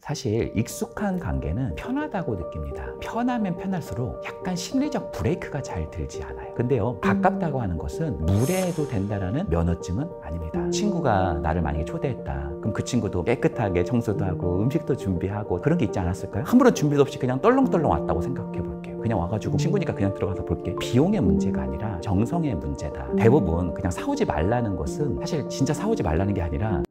사실 익숙한 관계는 편하다고 느낍니다. 편하면 편할수록 약간 심리적 브레이크가 잘 들지 않아요. 근데요, 가깝다고 하는 것은 무례해도 된다라는 면허증은 아닙니다. 친구가 나를 만약에 초대했다. 그럼 그 친구도 깨끗하게 청소도 하고 음식도 준비하고 그런 게 있지 않았을까요? 아무런 준비도 없이 그냥 떨렁떨렁 왔다고 생각해 볼게요. 그냥 와가지고 친구니까 그냥 들어가서 볼게. 비용의 문제가 아니라 정성의 문제다. 대부분 그냥 사오지 말라는 것은 사실 진짜 사오지 말라는 게 아니라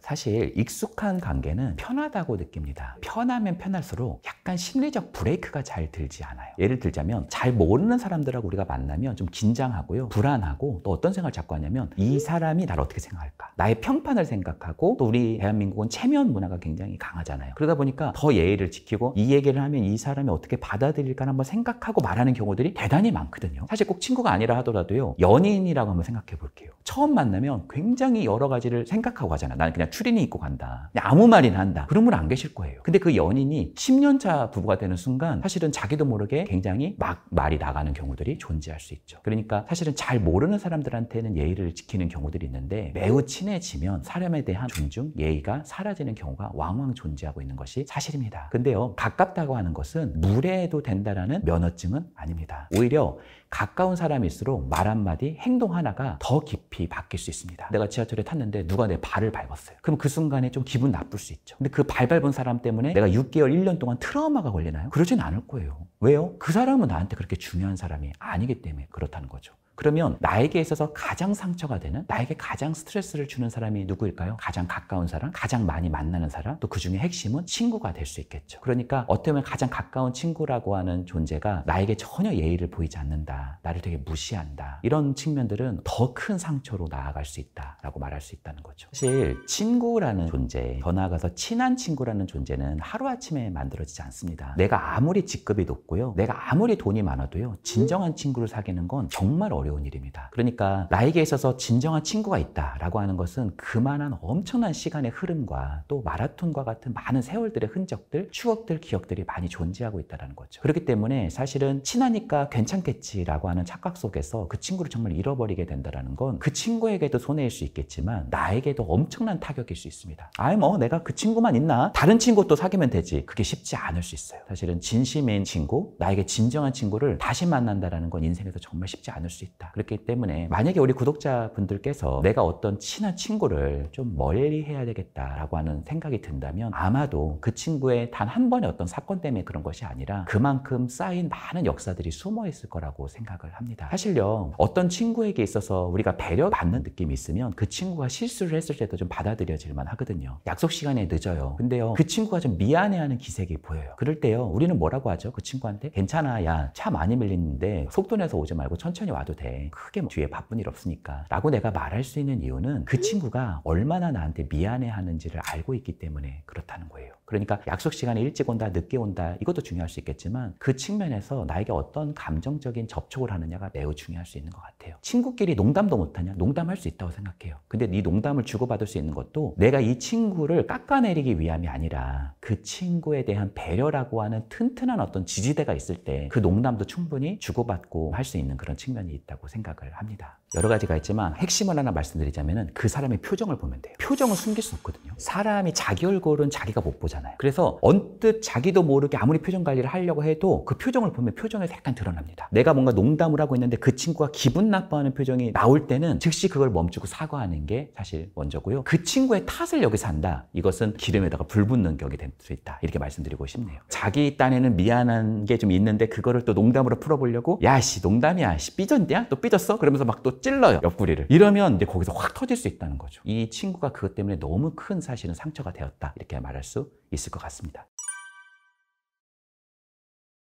사실 익숙한 관계는 편하다고 느낍니다. 편하면 편할수록 약간 심리적 브레이크가 잘 들지 않아요. 예를 들자면 잘 모르는 사람들하고 우리가 만나면 좀 긴장하고요, 불안하고 또 어떤 생각을 자꾸 하냐면 이 사람이 나를 어떻게 생각할까? 나의 평판을 생각하고 또 우리 대한민국은 체면 문화가 굉장히 강하잖아요. 그러다 보니까 더 예의를 지키고 이 얘기를 하면 이 사람이 어떻게 받아들일까 한번 생각하고 말하는 경우들이 대단히 많거든요. 사실 꼭 친구가 아니라 하더라도요, 연인이라고 한번 생각해 볼게요. 처음 만나면 굉장히 여러 가지를 생각하고 가잖아. 나는 그냥 추리닝 입고 간다. 그냥 아무 말이나 한다. 그런 분 안 계실 거예요. 근데 그 연인이 10년차 부부가 되는 순간 사실은 자기도 모르게 굉장히 막 말이 나가는 경우들이 존재할 수 있죠. 그러니까 사실은 잘 모르는 사람들한테는 예의를 지키는 경우들이 있는데 매우 친해지면 사람에 대한 존중, 예의가 사라지는 경우가 왕왕 존재하고 있는 것이 사실입니다. 근데요, 가깝다고 하는 것은 무례해도 된다라는 면허증은 아닙니다. 오히려 가까운 사람일수록 말 한마디, 행동 하나가 더 깊이 바뀔 수 있습니다. 내가 지하철에 탔는데 누가 내 발을 밟았어요. 그럼 그 순간에 좀 기분 나쁠 수 있죠. 근데 그 발 밟은 사람 때문에 내가 6개월, 1년 동안 트라우마가 걸리나요? 그러진 않을 거예요. 왜요? 그 사람은 나한테 그렇게 중요한 사람이 아니기 때문에 그렇다는 거죠. 그러면 나에게 있어서 가장 상처가 되는, 나에게 가장 스트레스를 주는 사람이 누구일까요? 가장 가까운 사람, 가장 많이 만나는 사람, 또 그 중에 핵심은 친구가 될 수 있겠죠. 그러니까 어떻게 보면 가장 가까운 친구라고 하는 존재가 나에게 전혀 예의를 보이지 않는다, 나를 되게 무시한다, 이런 측면들은 더 큰 상처로 나아갈 수 있다라고 말할 수 있다는 거죠. 사실 친구라는 존재, 더 나아가서 친한 친구라는 존재는 하루아침에 만들어지지 않습니다. 내가 아무리 직급이 높고요, 내가 아무리 돈이 많아도요, 진정한 친구를 사귀는 건 정말 어려운 일입니다. 그러니까 나에게 있어서 진정한 친구가 있다라고 하는 것은 그만한 엄청난 시간의 흐름과 또 마라톤과 같은 많은 세월들의 흔적들, 추억들, 기억들이 많이 존재하고 있다는 거죠. 그렇기 때문에 사실은 친하니까 괜찮겠지라고 하는 착각 속에서 그 친구를 정말 잃어버리게 된다는 건 그 친구에게도 손해일 수 있겠지만 나에게도 엄청난 타격일 수 있습니다. 아이 뭐 내가 그 친구만 있나? 다른 친구 또 사귀면 되지. 그게 쉽지 않을 수 있어요. 사실은 진심인 친구, 나에게 진정한 친구를 다시 만난다는 건 인생에서 정말 쉽지 않을 수 있다. 그렇기 때문에 만약에 우리 구독자분들께서 내가 어떤 친한 친구를 좀 멀리 해야 되겠다라고 하는 생각이 든다면 아마도 그 친구의 단 한 번의 어떤 사건 때문에 그런 것이 아니라 그만큼 쌓인 많은 역사들이 숨어 있을 거라고 생각을 합니다. 사실요, 어떤 친구에게 있어서 우리가 배려받는 느낌이 있으면 그 친구가 실수를 했을 때도 좀 받아들여질만 하거든요. 약속 시간에 늦어요. 근데요, 그 친구가 좀 미안해하는 기색이 보여요. 그럴 때요, 우리는 뭐라고 하죠? 그 친구한테 괜찮아, 야, 차 많이 밀리는데 속도 내서 오지 말고 천천히 와도 돼. 크게 뭐 뒤에 바쁜 일 없으니까 라고 내가 말할 수 있는 이유는 그 친구가 얼마나 나한테 미안해하는지를 알고 있기 때문에 그렇다는 거예요. 그러니까 약속 시간에 일찍 온다, 늦게 온다, 이것도 중요할 수 있겠지만 그 측면에서 나에게 어떤 감정적인 접촉을 하느냐가 매우 중요할 수 있는 것 같아요. 친구끼리 농담도 못하냐? 농담할 수 있다고 생각해요. 근데 이 농담을 주고받을 수 있는 것도 내가 이 친구를 깎아내리기 위함이 아니라 그 친구에 대한 배려라고 하는 튼튼한 어떤 지지대가 있을 때 그 농담도 충분히 주고받고 할 수 있는 그런 측면이 있다고 생각을 합니다. 여러 가지가 있지만 핵심을 하나 말씀드리자면 그 사람의 표정을 보면 돼요. 표정을 숨길 수 없거든요. 사람이 자기 얼굴은 자기가 못 보잖아요. 그래서 언뜻 자기도 모르게 아무리 표정 관리를 하려고 해도 그 표정을 보면 표정에서 약간 드러납니다. 내가 뭔가 농담을 하고 있는데 그 친구가 기분 나빠하는 표정이 나올 때는 즉시 그걸 멈추고 사과하는 게 사실 먼저고요. 그 친구의 탓을 여기서 한다. 이것은 기름에다가 불 붙는 격이 될 수 있다. 이렇게 말씀드리고 싶네요. 자기 딴에는 미안한 게 좀 있는데 그거를 또 농담으로 풀어보려고 야씨 농담이야, 씨 삐졌냐? 또 삐졌어? 그러면서 막 또 찔러요, 옆구리를. 이러면 이제 거기서 확 터질 수 있다는 거죠. 이 친구가 그것 때문에 너무 큰 사실은 상처가 되었다, 이렇게 말할 수 있을 것 같습니다.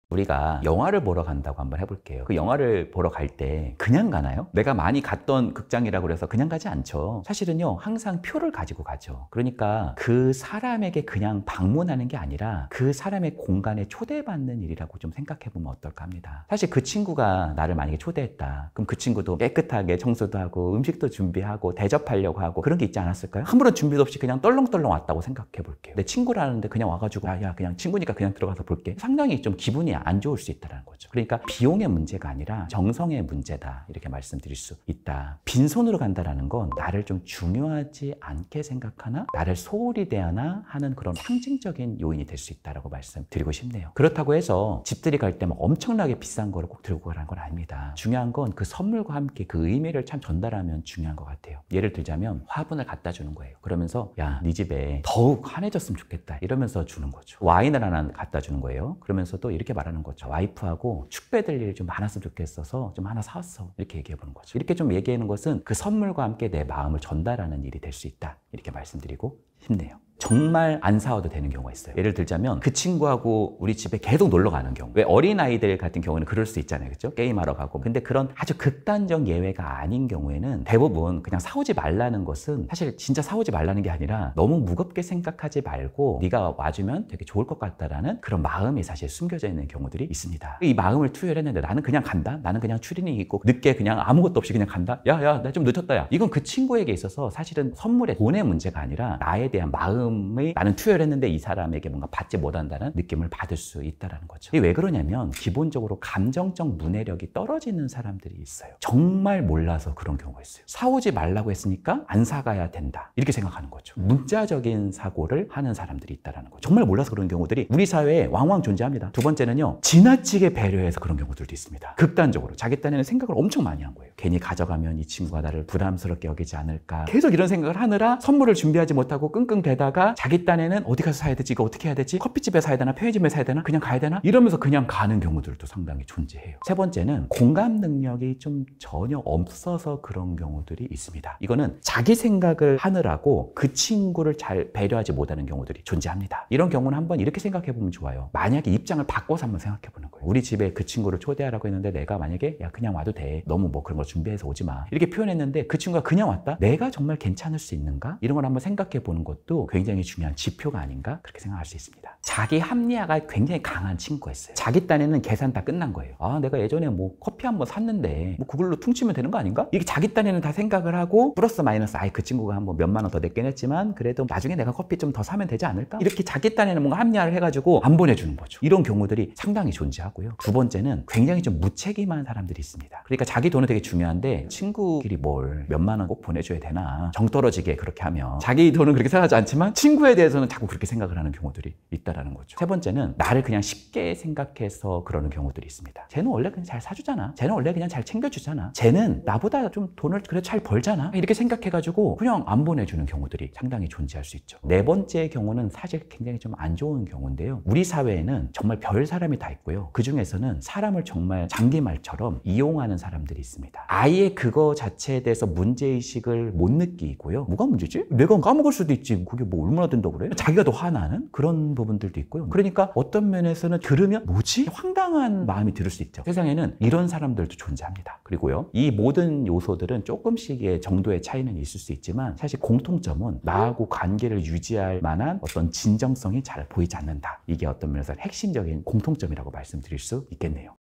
우리가 영화를 보러 간다고 한번 해볼게요. 그 영화를 보러 갈 때 그냥 가나요? 내가 많이 갔던 극장이라고 해서 그냥 가지 않죠. 사실은요, 항상 표를 가지고 가죠. 그러니까 그 사람에게 그냥 방문하는 게 아니라 그 사람의 공간에 초대받는 일이라고 좀 생각해보면 어떨까 합니다. 사실 그 친구가 나를 만약에 초대했다. 그럼 그 친구도 깨끗하게 청소도 하고 음식도 준비하고 대접하려고 하고 그런 게 있지 않았을까요? 아무런 준비도 없이 그냥 떨렁떨렁 왔다고 생각해볼게요. 내 친구라는데 그냥 와가지고 야 그냥 친구니까 그냥 들어가서 볼게. 상당히 좀 기분이 안 좋을 수 있다는 거죠. 그러니까 비용의 문제가 아니라 정성의 문제다, 이렇게 말씀드릴 수 있다. 빈손으로 간다라는 건 나를 좀 중요하지 않게 생각하나, 나를 소홀히 대하나 하는 그런 상징적인 요인이 될 수 있다고 말씀드리고 싶네요. 그렇다고 해서 집들이 갈 때 막 엄청나게 비싼 거를 꼭 들고 가라는 건 아닙니다. 중요한 건 그 선물과 함께 그 의미를 참 전달하면 중요한 것 같아요. 예를 들자면 화분을 갖다 주는 거예요. 그러면서 야, 네 집에 더욱 환해졌으면 좋겠다, 이러면서 주는 거죠. 와인을 하나 갖다 주는 거예요. 그러면서 또 이렇게 말하는 거죠. 와이프하고 축배될 일이 좀 많았으면 좋겠어서 좀 하나 사왔어, 이렇게 얘기해 보는 거죠. 이렇게 좀 얘기하는 것은 그 선물과 함께 내 마음을 전달하는 일이 될 수 있다, 이렇게 말씀드리고 싶네요. 정말 안 사와도 되는 경우가 있어요. 예를 들자면 그 친구하고 우리 집에 계속 놀러 가는 경우. 왜 어린아이들 같은 경우는 그럴 수 있잖아요. 그렇죠? 게임하러 가고. 근데 그런 아주 극단적 예외가 아닌 경우에는 대부분 그냥 사오지 말라는 것은, 사실 진짜 사오지 말라는 게 아니라 너무 무겁게 생각하지 말고 네가 와주면 되게 좋을 것 같다라는 그런 마음이 사실 숨겨져 있는 경우들이 있습니다. 이 마음을 투여했는데 나는 그냥 간다? 나는 그냥 추리닝 입고 늦게 그냥 아무것도 없이 그냥 간다? 야, 나 좀 늦었다, 야. 이건 그 친구에게 있어서 사실은 선물의 돈의 문제가 아니라 나에 대한 마음의, 나는 투여를 했는데 이 사람에게 뭔가 받지 못한다는 느낌을 받을 수 있다는 거죠. 이게 왜 그러냐면 기본적으로 감정적 문해력이 떨어지는 사람들이 있어요. 정말 몰라서 그런 경우가 있어요. 사오지 말라고 했으니까 안 사가야 된다, 이렇게 생각하는 거죠. 문자적인 사고를 하는 사람들이 있다는 거죠. 정말 몰라서 그런 경우들이 우리 사회에 왕왕 존재합니다. 두 번째는요, 지나치게 배려해서 그런 경우들도 있습니다. 극단적으로 자기 딴에는 생각을 엄청 많이 한 거예요. 괜히 가져가면 이 친구가 나를 부담스럽게 여기지 않을까, 계속 이런 생각을 하느라 선물을 준비하지 못하고 끙끙대다가 자기 딴에는 어디 가서 사야 되지, 이거 어떻게 해야 되지, 커피집에 사야 되나, 편의점에 사야 되나, 그냥 가야 되나, 이러면서 그냥 가는 경우들도 상당히 존재해요. 세 번째는 공감 능력이 좀 전혀 없어서 그런 경우들이 있습니다. 이거는 자기 생각을 하느라고 그 친구를 잘 배려하지 못하는 경우들이 존재합니다. 이런 경우는 한번 이렇게 생각해 보면 좋아요. 만약에 입장을 바꿔서 한번 생각해 보는 거예요. 우리 집에 그 친구를 초대하라고 했는데 내가 만약에 야, 그냥 와도 돼, 너무 뭐 그런 거 준비해서 오지 마, 이렇게 표현했는데 그 친구가 그냥 왔다? 내가 정말 괜찮을 수 있는가? 이런 걸 한번 생각해 보는 것도 굉장히 중요한 지표가 아닌가, 그렇게 생각할 수 있습니다. 자기 합리화가 굉장히 강한 친구가 있어요. 자기 딴에는 계산 다 끝난 거예요. 아, 내가 예전에 뭐 커피 한 번 샀는데 뭐 그걸로 퉁치면 되는 거 아닌가? 이게 자기 딴에는 다 생각을 하고 플러스 마이너스, 아이 그 친구가 한 뭐 몇만 원 더 냈긴 했지만 그래도 나중에 내가 커피 좀 더 사면 되지 않을까? 이렇게 자기 딴에는 뭔가 합리화를 해가지고 안 보내주는 거죠. 이런 경우들이 상당히 존재하고요. 두 번째는 굉장히 좀 무책임한 사람들이 있습니다. 그러니까 자기 돈은 되게 중요한데 친구끼리 뭘 몇만 원 꼭 보내줘야 되나, 정 떨어지게 그렇게 하면 자기 돈은 그렇게 생각하지 않지만 친구에 대해서는 자꾸 그렇게 생각을 하는 경우들이 있다는 거죠. 세 번째는 나를 그냥 쉽게 생각해서 그러는 경우들이 있습니다. 쟤는 원래 그냥 잘 사주잖아, 쟤는 원래 그냥 잘 챙겨주잖아, 쟤는 나보다 좀 돈을 그래도 잘 벌잖아, 이렇게 생각해가지고 그냥 안 보내주는 경우들이 상당히 존재할 수 있죠. 네 번째 경우는 사실 굉장히 좀 안 좋은 경우인데요. 우리 사회에는 정말 별 사람이 다 있고요. 그 중에서는 사람을 정말 장기말처럼 이용하는 사람들이 있습니다. 아예 그거 자체에 대해서 문제의식을 못 느끼고요. 뭐가 문제지? 내가 까먹을 수도 있지, 그게 뭐 얼마나 된다고 그래? 자기가 더 화나는 그런 부분들도 있고요. 그러니까 어떤 면에서는 들으면 뭐지? 황당한 마음이 들 수 있죠. 세상에는 이런 사람들도 존재합니다. 그리고요, 이 모든 요소들은 조금씩의 정도의 차이는 있을 수 있지만 사실 공통점은 나하고 관계를 유지할 만한 어떤 진정성이 잘 보이지 않는다. 이게 어떤 면에서 핵심적인 공통점이라고 말씀드릴 수 있겠네요.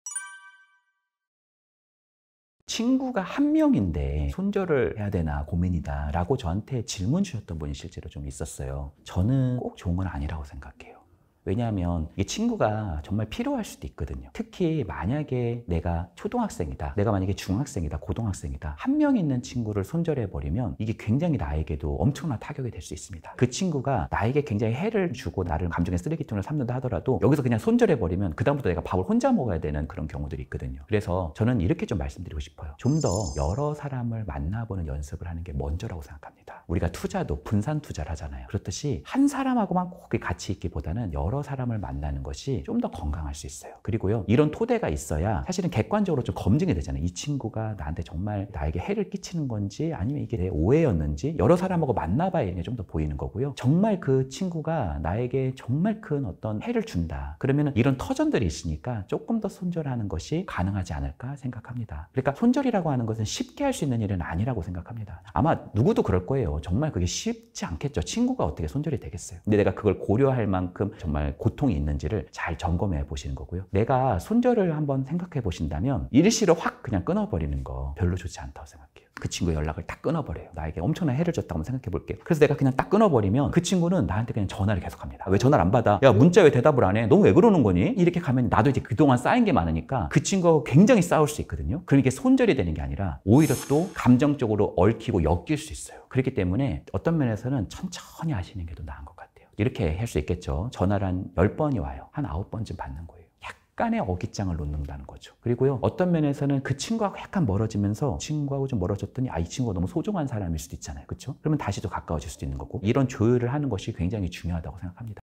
친구가 한 명인데 손절을 해야 되나 고민이다 라고 저한테 질문 주셨던 분이 실제로 좀 있었어요. 저는 꼭 좋은 건 아니라고 생각해요. 왜냐하면 이 친구가 정말 필요할 수도 있거든요. 특히 만약에 내가 초등학생이다, 내가 만약에 중학생이다, 고등학생이다, 한 명 있는 친구를 손절해버리면 이게 굉장히 나에게도 엄청난 타격이 될 수 있습니다. 그 친구가 나에게 굉장히 해를 주고 나를 감정의 쓰레기통을 삼는다 하더라도 여기서 그냥 손절해버리면 그다음부터 내가 밥을 혼자 먹어야 되는 그런 경우들이 있거든요. 그래서 저는 이렇게 좀 말씀드리고 싶어요. 좀 더 여러 사람을 만나보는 연습을 하는 게 먼저라고 생각합니다. 우리가 투자도 분산 투자를 하잖아요. 그렇듯이 한 사람하고만 꼭 같이 있기보다는 여러 사람을 만나는 것이 좀 더 건강할 수 있어요. 그리고요, 이런 토대가 있어야 사실은 객관적으로 좀 검증이 되잖아요. 이 친구가 나한테 정말 나에게 해를 끼치는 건지 아니면 이게 내 오해였는지 여러 사람하고 만나봐야 이게 좀 더 보이는 거고요. 정말 그 친구가 나에게 정말 큰 어떤 해를 준다, 그러면 이런 터전들이 있으니까 조금 더 손절하는 것이 가능하지 않을까 생각합니다. 그러니까 손절이라고 하는 것은 쉽게 할 수 있는 일은 아니라고 생각합니다. 아마 누구도 그럴 거예요. 정말 그게 쉽지 않겠죠. 친구가 어떻게 손절이 되겠어요. 근데 내가 그걸 고려할 만큼 정말 고통이 있는지를 잘 점검해 보시는 거고요. 내가 손절을 한번 생각해 보신다면 일시로 확 그냥 끊어버리는 거 별로 좋지 않다고 생각해요. 그 친구의 연락을 딱 끊어버려요. 나에게 엄청난 해를 줬다고 생각해 볼게요. 그래서 내가 그냥 딱 끊어버리면 그 친구는 나한테 그냥 전화를 계속합니다. 왜 전화를 안 받아? 야, 문자 왜 대답을 안 해? 너 왜 그러는 거니? 이렇게 가면 나도 이제 그동안 쌓인 게 많으니까 그 친구하고 굉장히 싸울 수 있거든요. 그러니까 손절이 되는 게 아니라 오히려 또 감정적으로 얽히고 엮일 수 있어요. 그렇기 때문에 어떤 면에서는 천천히 하시는 게 더 나은 것 같아요. 이렇게 할 수 있겠죠. 전화를 한 10번이 와요. 한 9번쯤 받는 거예요. 약간의 어깃장을 놓는다는 거죠. 그리고요, 어떤 면에서는 그 친구하고 약간 멀어지면서 친구하고 좀 멀어졌더니 이 친구가 너무 소중한 사람일 수도 있잖아요. 그렇죠? 그러면 다시 또 가까워질 수도 있는 거고, 이런 조율을 하는 것이 굉장히 중요하다고 생각합니다.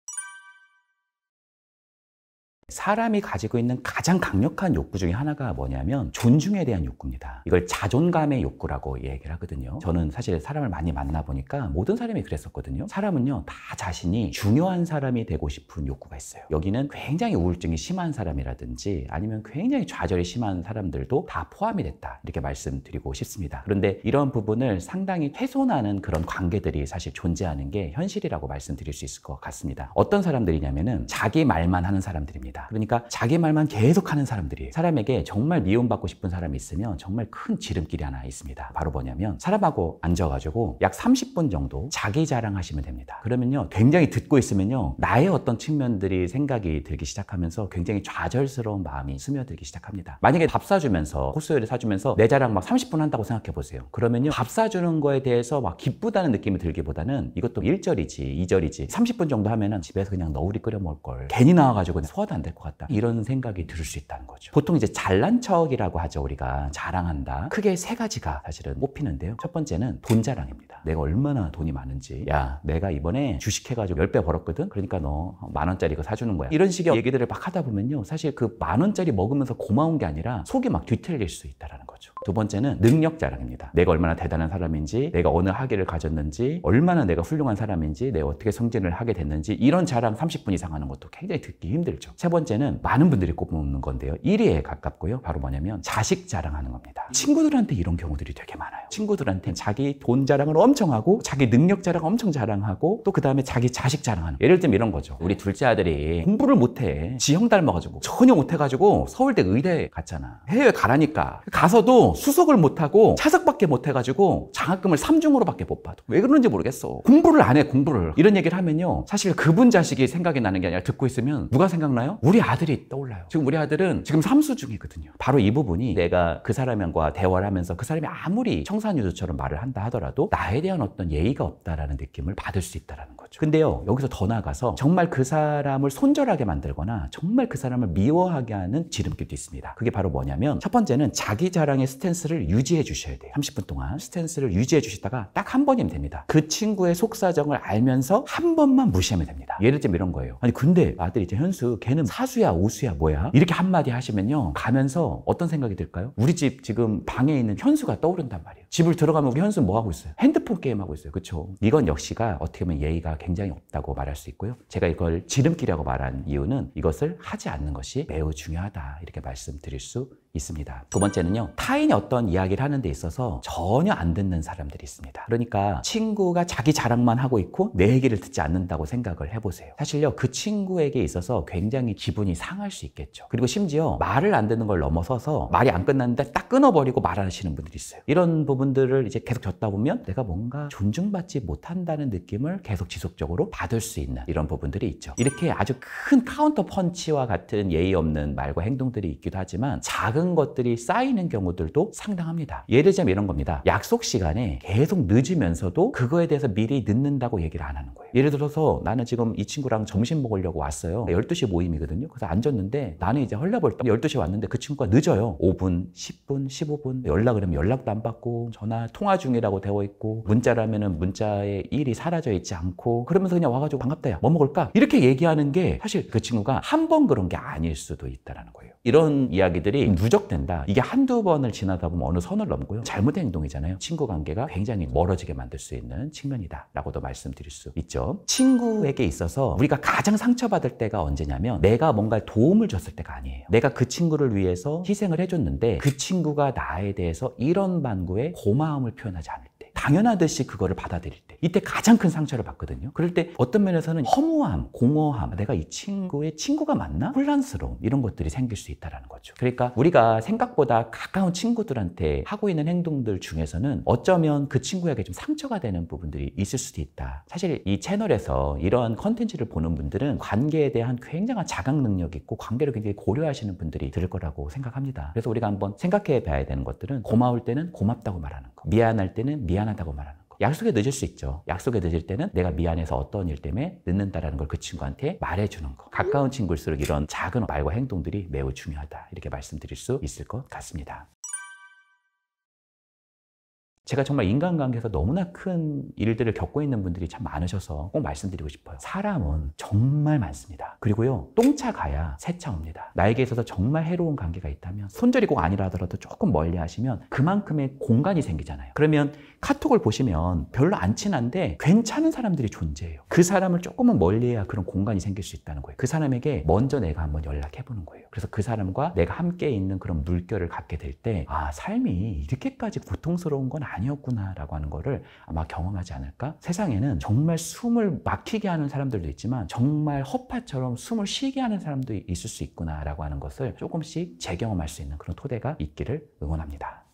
사람이 가지고 있는 가장 강력한 욕구 중에 하나가 뭐냐면 존중에 대한 욕구입니다. 이걸 자존감의 욕구라고 얘기를 하거든요. 저는 사실 사람을 많이 만나보니까 모든 사람이 그랬었거든요. 사람은요, 다 자신이 중요한 사람이 되고 싶은 욕구가 있어요. 여기는 굉장히 우울증이 심한 사람이라든지 아니면 굉장히 좌절이 심한 사람들도 다 포함이 됐다, 이렇게 말씀드리고 싶습니다. 그런데 이런 부분을 상당히 훼손하는 그런 관계들이 사실 존재하는 게 현실이라고 말씀드릴 수 있을 것 같습니다. 어떤 사람들이냐면은 자기 말만 하는 사람들입니다. 그러니까 자기 말만 계속 하는 사람들이에요. 사람에게 정말 미움받고 싶은 사람이 있으면 정말 큰 지름길이 하나 있습니다. 바로 뭐냐면 사람하고 앉아가지고 약 30분 정도 자기 자랑하시면 됩니다. 그러면요, 굉장히 듣고 있으면요, 나의 어떤 측면들이 생각이 들기 시작하면서 굉장히 좌절스러운 마음이 스며들기 시작합니다. 만약에 밥 사주면서 코스 요리 사주면서 내 자랑 막 30분 한다고 생각해 보세요. 그러면요, 밥 사주는 거에 대해서 막 기쁘다는 느낌이 들기보다는 이것도 1절이지 2절이지 30분 정도 하면은 집에서 그냥 너구리 끓여 먹을 걸, 괜히 나와가지고 소화도 안 될 것 같다, 이런 생각이 들 수 있다는 거죠. 보통 이제 잘난 척이라고 하죠. 우리가 자랑한다. 크게 세 가지가 사실은 꼽히는데요. 첫 번째는 돈 자랑입니다. 내가 얼마나 돈이 많은지. 야, 내가 이번에 주식해가지고 10배 벌었거든? 그러니까 너 10,000원짜리 이거 사주는 거야. 이런 식의 얘기들을 막 하다 보면요, 사실 그 10,000원짜리 먹으면서 고마운 게 아니라 속이 막 뒤틀릴 수 있다는 거죠. 두 번째는 능력 자랑입니다. 내가 얼마나 대단한 사람인지, 내가 어느 학위를 가졌는지, 얼마나 내가 훌륭한 사람인지, 내가 어떻게 성진을 하게 됐는지, 이런 자랑 30분 이상 하는 것도 굉장히 듣기 힘들죠. 세 번째는 많은 분들이 꼽는 건데요, 1위에 가깝고요, 바로 뭐냐면 자식 자랑하는 겁니다. 친구들한테 이런 경우들이 되게 많아요. 친구들한테 자기 돈 자랑을 엄청 하고 자기 능력 자랑 엄청 자랑하고 또 그 다음에 자기 자식 자랑하는, 예를 들면 이런 거죠. 우리 둘째 아들이 공부를 못해. 지 형 닮아가지고 전혀 못해가지고 서울대 의대 갔잖아. 해외 가라니까. 가서도 수석을 못하고 차석밖에 못해가지고 장학금을 3중으로밖에 못 받아. 왜 그런지 모르겠어. 공부를 안 해, 공부를. 이런 얘기를 하면요, 사실 그분 자식이 생각이 나는 게 아니라 듣고 있으면 누가 생각나요? 우리 아들이 떠올라요. 지금 우리 아들은 지금 3수 중이거든요. 바로 이 부분이, 내가 그 사람과 대화를 하면서 그 사람이 아무리 청산유수처럼 말을 한다 하더라도 나에 대한 어떤 예의가 없다라는 느낌을 받을 수 있다는 거죠. 근데요, 여기서 더 나아가서 정말 그 사람을 손절하게 만들거나 정말 그 사람을 미워하게 하는 지름길도 있습니다. 그게 바로 뭐냐면, 첫 번째는 자기 자랑의 스탠스를 유지해 주셔야 돼요. 30분 동안 스탠스를 유지해 주시다가 딱 한 번이면 됩니다. 그 친구의 속사정을 알면서 한 번만 무시하면 됩니다. 예를 들면 이런 거예요. 아니 근데 아들 이제 현수, 걔는 사수야 우수야 뭐야? 이렇게 한마디 하시면요, 가면서 어떤 생각이 들까요? 우리 집 지금 방에 있는 현수가 떠오른단 말이에요. 집을 들어가면 우리 현수 뭐 하고 있어요? 핸드폰 게임하고 있어요. 그렇죠? 이건 역시가 어떻게 보면 예의가 굉장히 없다고 말할 수 있고요. 제가 이걸 지름길이라고 말한 이유는 이것을 하지 않는 것이 매우 중요하다, 이렇게 말씀드릴 수 있습니다. 두 번째는요, 타인이 어떤 이야기를 하는 데 있어서 전혀 안 듣는 사람들이 있습니다. 그러니까 친구가 자기 자랑만 하고 있고 내 얘기를 듣지 않는다고 생각을 해보세요. 사실요, 그 친구에게 있어서 굉장히 기분이 상할 수 있겠죠. 그리고 심지어 말을 안 듣는 걸 넘어서서 말이 안 끝났는데 딱 끊어버리고 말하시는 분들이 있어요. 이런 부분들을 이제 계속 겪다 보면 내가 뭔가 존중받지 못한다는 느낌을 계속 지속적으로 받을 수 있는 이런 부분들이 있죠. 이렇게 아주 큰 카운터 펀치와 같은 예의 없는 말과 행동들이 있기도 하지만 작은 것들이 쌓이는 경우들도 상당합니다. 예를 들자면 이런 겁니다. 약속 시간에 계속 늦으면서도 그거에 대해서 미리 늦는다고 얘기를 안 하는 거예요. 예를 들어서 나는 지금 이 친구랑 점심 먹으려고 왔어요. 12시 모임이거든요. 그래서 앉았는데 나는 이제 헐레벌떡 12시에 왔는데 그 친구가 늦어요. 5분, 10분, 15분 연락을 하면 연락도 안 받고, 전화 통화 중이라고 되어 있고, 문자라면은 문자에 일이 사라져 있지 않고, 그러면서 그냥 와가지고 반갑다, 야 뭐 먹을까? 이렇게 얘기하는 게 사실 그 친구가 한 번 그런 게 아닐 수도 있다는 거예요. 이런 이야기들이 누적된다. 이게 한두 번을 지나다 보면 어느 선을 넘고요, 잘못된 행동이잖아요. 친구 관계가 굉장히 멀어지게 만들 수 있는 측면이다 라고도 말씀드릴 수 있죠. 친구에게 있어서 우리가 가장 상처받을 때가 언제냐면, 내가 뭔가 도움을 줬을 때가 아니에요. 내가 그 친구를 위해서 희생을 해줬는데 그 친구가 나에 대해서 이런 반구에 고마움을 표현하지 않을 때, 당연하듯이 그거를 받아들일 때 이때 가장 큰 상처를 받거든요. 그럴 때 어떤 면에서는 허무함, 공허함, 내가 이 친구의 친구가 맞나? 혼란스러움 이런 것들이 생길 수 있다는 거죠. 그러니까 우리가 생각보다 가까운 친구들한테 하고 있는 행동들 중에서는 어쩌면 그 친구에게 좀 상처가 되는 부분들이 있을 수도 있다. 사실 이 채널에서 이러한 컨텐츠를 보는 분들은 관계에 대한 굉장한 자각 능력이 있고 관계를 굉장히 고려하시는 분들이 들 거라고 생각합니다. 그래서 우리가 한번 생각해 봐야 되는 것들은 고마울 때는 고맙다고 말하는 거, 미안할 때는 미안하다고 말하는 거. 약속에 늦을 수 있죠. 약속에 늦을 때는 내가 미안해서 어떤 일 때문에 늦는다라는 걸 그 친구한테 말해주는 거. 가까운 친구일수록 이런 작은 말과 행동들이 매우 중요하다. 이렇게 말씀드릴 수 있을 것 같습니다. 제가 정말 인간관계에서 너무나 큰 일들을 겪고 있는 분들이 참 많으셔서 꼭 말씀드리고 싶어요. 사람은 정말 많습니다. 그리고요, 똥차 가야 새차 옵니다. 나에게 있어서 정말 해로운 관계가 있다면 손절이 꼭 아니라 하더라도 조금 멀리 하시면 그만큼의 공간이 생기잖아요. 그러면 카톡을 보시면 별로 안 친한데 괜찮은 사람들이 존재해요. 그 사람을 조금은 멀리해야 그런 공간이 생길 수 있다는 거예요. 그 사람에게 먼저 내가 한번 연락해보는 거예요. 그래서 그 사람과 내가 함께 있는 그런 물결을 갖게 될 때 아, 삶이 이렇게까지 고통스러운 건 아니었구나 라고 하는 거를 아마 경험하지 않을까? 세상에는 정말 숨을 막히게 하는 사람들도 있지만 정말 허파처럼 숨을 쉬게 하는 사람도 있을 수 있구나 라고 하는 것을 조금씩 재경험할 수 있는 그런 토대가 있기를 응원합니다.